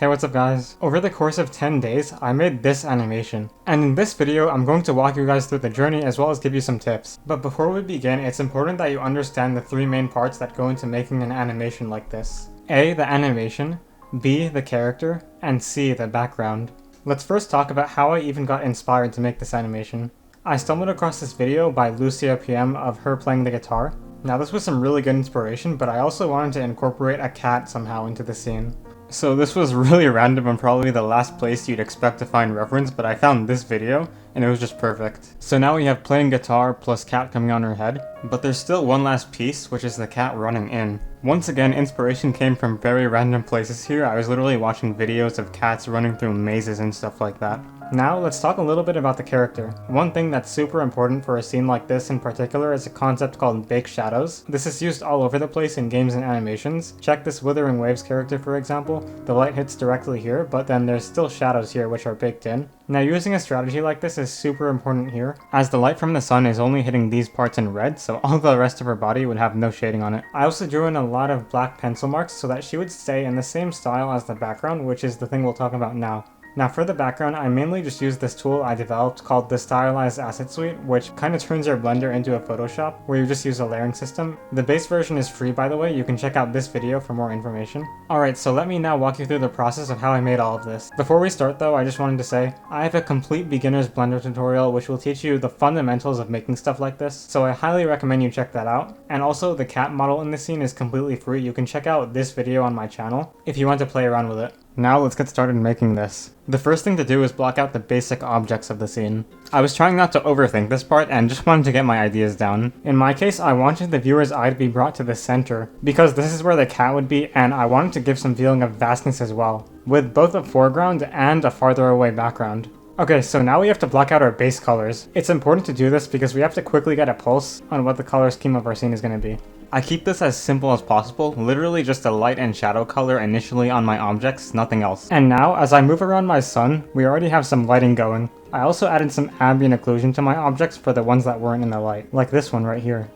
Hey, what's up guys? Over the course of 10 days, I made this animation. And in this video, I'm going to walk you guys through the journey as well as give you some tips. But before we begin, it's important that you understand the three main parts that go into making an animation like this. A, the animation, B, the character, and C, the background. Let's first talk about how I even got inspired to make this animation. I stumbled across this video by Lucia PM of her playing the guitar. Now this was some really good inspiration, but I also wanted to incorporate a cat somehow into the scene. So this was really random and probably the last place you'd expect to find reference, but I found this video and it was just perfect. So now we have playing guitar plus cat coming on her head, but there's still one last piece, which is the cat running in. Once again, inspiration came from very random places here. I was literally watching videos of cats running through mazes and stuff like that. Now let's talk a little bit about the character. One thing that's super important for a scene like this in particular is a concept called baked shadows. This is used all over the place in games and animations. Check this Withering Waves character for example. The light hits directly here, but then there's still shadows here which are baked in. Now using a strategy like this is super important here, as the light from the sun is only hitting these parts in red, so all the rest of her body would have no shading on it. I also drew in a lot of black pencil marks so that she would stay in the same style as the background, which is the thing we'll talk about now. Now for the background, I mainly just used this tool I developed called the Stylized Asset Suite, which kind of turns your Blender into a Photoshop, where you just use a layering system. The base version is free by the way, you can check out this video for more information. Alright, so let me now walk you through the process of how I made all of this. Before we start though, I just wanted to say, I have a complete beginner's Blender tutorial which will teach you the fundamentals of making stuff like this, so I highly recommend you check that out. And also, the cat model in this scene is completely free, you can check out this video on my channel if you want to play around with it. Now let's get started making this. The first thing to do is block out the basic objects of the scene. I was trying not to overthink this part and just wanted to get my ideas down. In my case, I wanted the viewer's eye to be brought to the center, because this is where the cat would be, and I wanted to give some feeling of vastness as well, with both a foreground and a farther away background. Okay, so now we have to block out our base colors. It's important to do this because we have to quickly get a pulse on what the color scheme of our scene is going to be. I keep this as simple as possible, literally just a light and shadow color initially on my objects, nothing else. And now, as I move around my sun, we already have some lighting going. I also added some ambient occlusion to my objects for the ones that weren't in the light, like this one right here.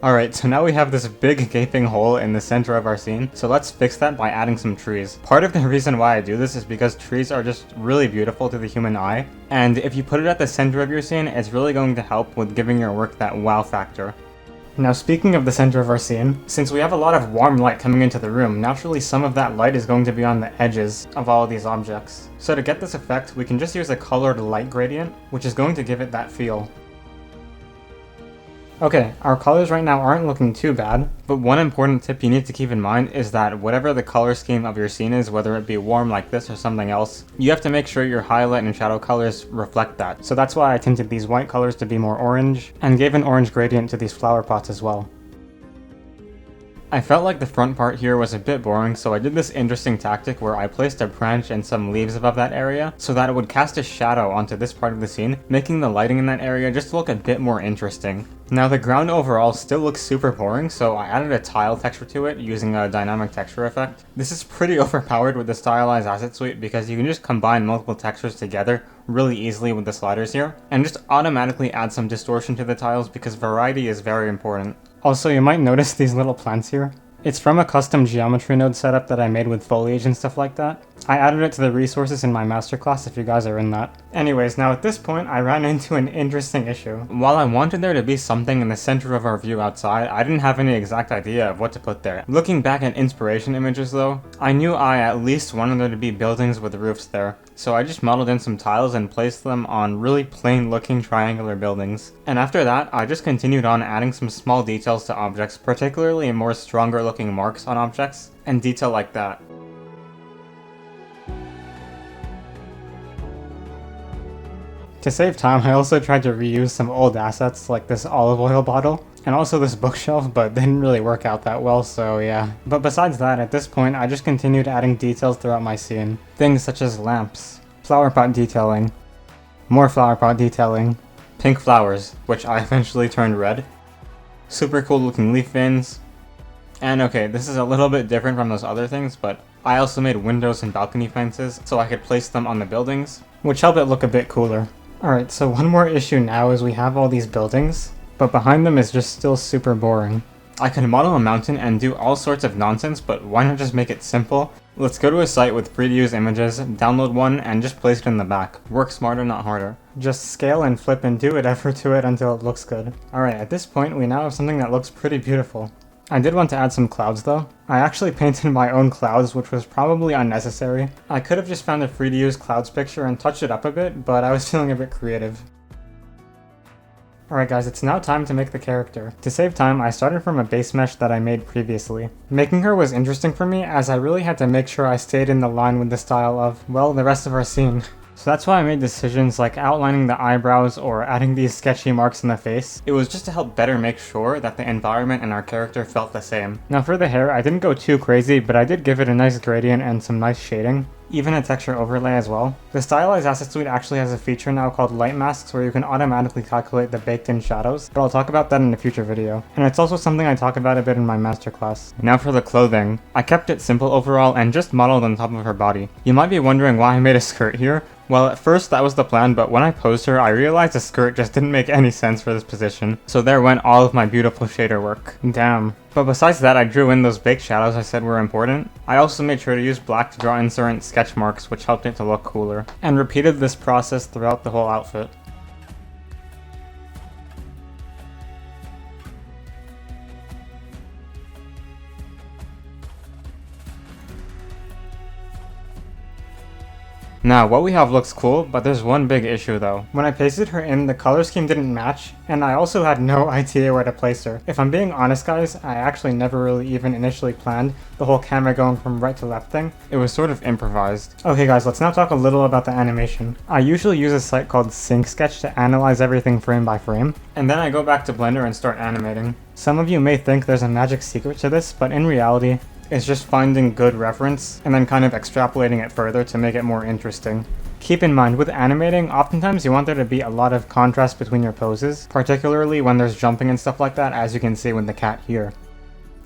Alright, so now we have this big gaping hole in the center of our scene, so let's fix that by adding some trees. Part of the reason why I do this is because trees are just really beautiful to the human eye, and if you put it at the center of your scene, it's really going to help with giving your work that wow factor. Now speaking of the center of our scene, since we have a lot of warm light coming into the room, naturally some of that light is going to be on the edges of all of these objects. So to get this effect, we can just use a colored light gradient, which is going to give it that feel. Okay, our colors right now aren't looking too bad, but one important tip you need to keep in mind is that whatever the color scheme of your scene is, whether it be warm like this or something else, you have to make sure your highlight and shadow colors reflect that. So that's why I tinted these white colors to be more orange, and gave an orange gradient to these flower pots as well. I felt like the front part here was a bit boring, so I did this interesting tactic where I placed a branch and some leaves above that area so that it would cast a shadow onto this part of the scene, making the lighting in that area just look a bit more interesting. Now the ground overall still looks super boring, so I added a tile texture to it using a dynamic texture effect. This is pretty overpowered with the Stylized Asset Suite because you can just combine multiple textures together really easily with the sliders here, and just automatically add some distortion to the tiles because variety is very important. Also, you might notice these little plants here. It's from a custom geometry node setup that I made with foliage and stuff like that. I added it to the resources in my masterclass if you guys are in that. Anyways, now at this point I ran into an interesting issue. While I wanted there to be something in the center of our view outside, I didn't have any exact idea of what to put there. Looking back at inspiration images though, I knew I at least wanted there to be buildings with roofs there. So I just modeled in some tiles and placed them on really plain looking triangular buildings. And after that, I just continued on adding some small details to objects, particularly more stronger looking marks on objects, and detail like that. To save time, I also tried to reuse some old assets like this olive oil bottle and also this bookshelf, but didn't really work out that well, so yeah. But besides that, at this point, I just continued adding details throughout my scene. Things such as lamps, flower pot detailing, more flower pot detailing, pink flowers, which I eventually turned red, super cool looking leaf veins, and okay, this is a little bit different from those other things, but I also made windows and balcony fences so I could place them on the buildings, which help it look a bit cooler. Alright, so one more issue now is we have all these buildings, but behind them is just still super boring. I could model a mountain and do all sorts of nonsense, but why not just make it simple? Let's go to a site with free to use images, download one, and just place it in the back. Work smarter, not harder. Just scale and flip and do whatever to it until it looks good. Alright, at this point we now have something that looks pretty beautiful. I did want to add some clouds though. I actually painted my own clouds, which was probably unnecessary. I could have just found a free to use clouds picture and touched it up a bit, but I was feeling a bit creative. Alright guys, it's now time to make the character. To save time, I started from a base mesh that I made previously. Making her was interesting for me as I really had to make sure I stayed in the line with the style of, well, the rest of our scene. So that's why I made decisions like outlining the eyebrows or adding these sketchy marks in the face. It was just to help better make sure that the environment and our character felt the same. Now for the hair, I didn't go too crazy, but I did give it a nice gradient and some nice shading. Even a texture overlay as well. The Stylized Asset Suite actually has a feature now called Light Masks where you can automatically calculate the baked-in shadows, but I'll talk about that in a future video. And it's also something I talk about a bit in my masterclass. Now for the clothing. I kept it simple overall and just modeled on top of her body. You might be wondering why I made a skirt here. Well, at first that was the plan, but when I posed her, I realized the skirt just didn't make any sense for this position. So there went all of my beautiful shader work. Damn. But besides that, I drew in those baked shadows I said were important. I also made sure to use black to draw in certain sketch marks, which helped it to look cooler. And repeated this process throughout the whole outfit. Now, what we have looks cool, but there's one big issue though. When I pasted her in, the color scheme didn't match, and I also had no idea where to place her. If I'm being honest guys, I actually never really even initially planned the whole camera going from right to left thing. It was sort of improvised. Okay guys, let's now talk a little about the animation. I usually use a site called Sync Sketch to analyze everything frame by frame, and then I go back to Blender and start animating. Some of you may think there's a magic secret to this, but in reality, it's just finding good reference and then kind of extrapolating it further to make it more interesting. Keep in mind, with animating, oftentimes you want there to be a lot of contrast between your poses, particularly when there's jumping and stuff like that, as you can see with the cat here.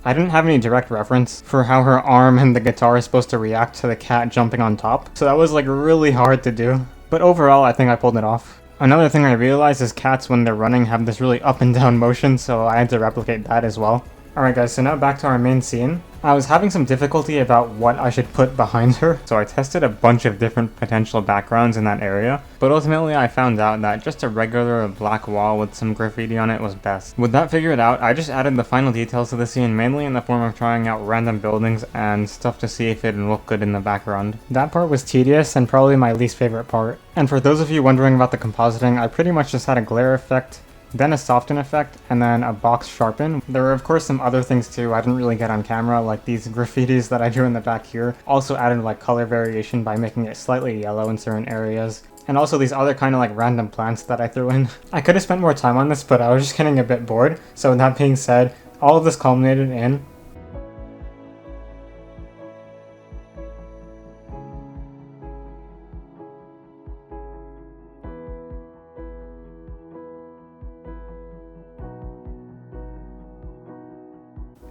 I didn't have any direct reference for how her arm and the guitar is supposed to react to the cat jumping on top, so that was like really hard to do. But overall, I think I pulled it off. Another thing I realized is cats when they're running have this really up and down motion, so I had to replicate that as well. Alright guys, so now back to our main scene. I was having some difficulty about what I should put behind her, so I tested a bunch of different potential backgrounds in that area, but ultimately I found out that just a regular black wall with some graffiti on it was best. With that figured out, I just added the final details to the scene mainly in the form of trying out random buildings and stuff to see if it'd look good in the background. That part was tedious and probably my least favorite part. And for those of you wondering about the compositing, I pretty much just had a glare effect, then a soften effect, and then a box sharpen. There were of course some other things too I didn't really get on camera, like these graffitis that I drew in the back here. Also added like color variation by making it slightly yellow in certain areas. And also these other kind of like random plants that I threw in. I could have spent more time on this, but I was just getting a bit bored. So with that being said, all of this culminated in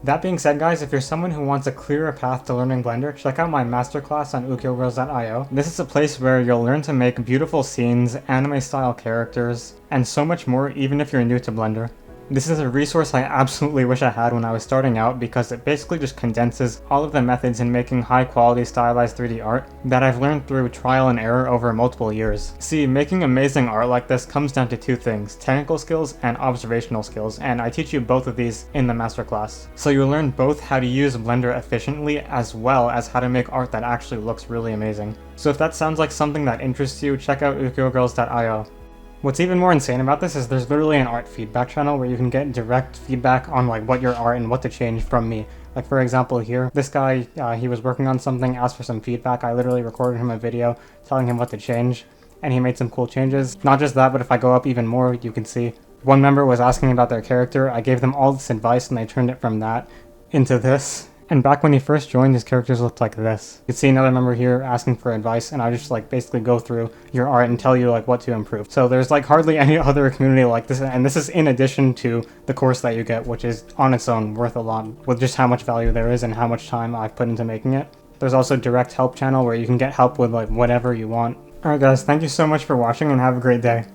That being said guys, if you're someone who wants a clearer path to learning Blender, check out my masterclass on ukiogirls.io. This is a place where you'll learn to make beautiful scenes, anime style characters, and so much more even if you're new to Blender. This is a resource I absolutely wish I had when I was starting out because it basically just condenses all of the methods in making high quality stylized 3D art that I've learned through trial and error over multiple years. See, making amazing art like this comes down to two things, technical skills and observational skills, and I teach you both of these in the masterclass. So you'll learn both how to use Blender efficiently as well as how to make art that actually looks really amazing. So if that sounds like something that interests you, check out ukiogirls.io. What's even more insane about this is there's literally an art feedback channel where you can get direct feedback on like what your art and what to change from me. Like for example here, this guy, he was working on something, asked for some feedback. I literally recorded him a video telling him what to change, and he made some cool changes. Not just that, but if I go up even more, you can see one member was asking about their character. I gave them all this advice and they turned it from that into this. And back when he first joined, his characters looked like this. You can see another member here asking for advice, and I just like basically go through your art and tell you like what to improve. So there's like hardly any other community like this, and this is in addition to the course that you get, which is on its own worth a lot with just how much value there is and how much time I've put into making it. There's also a direct help channel where you can get help with like whatever you want. Alright guys, thank you so much for watching and have a great day.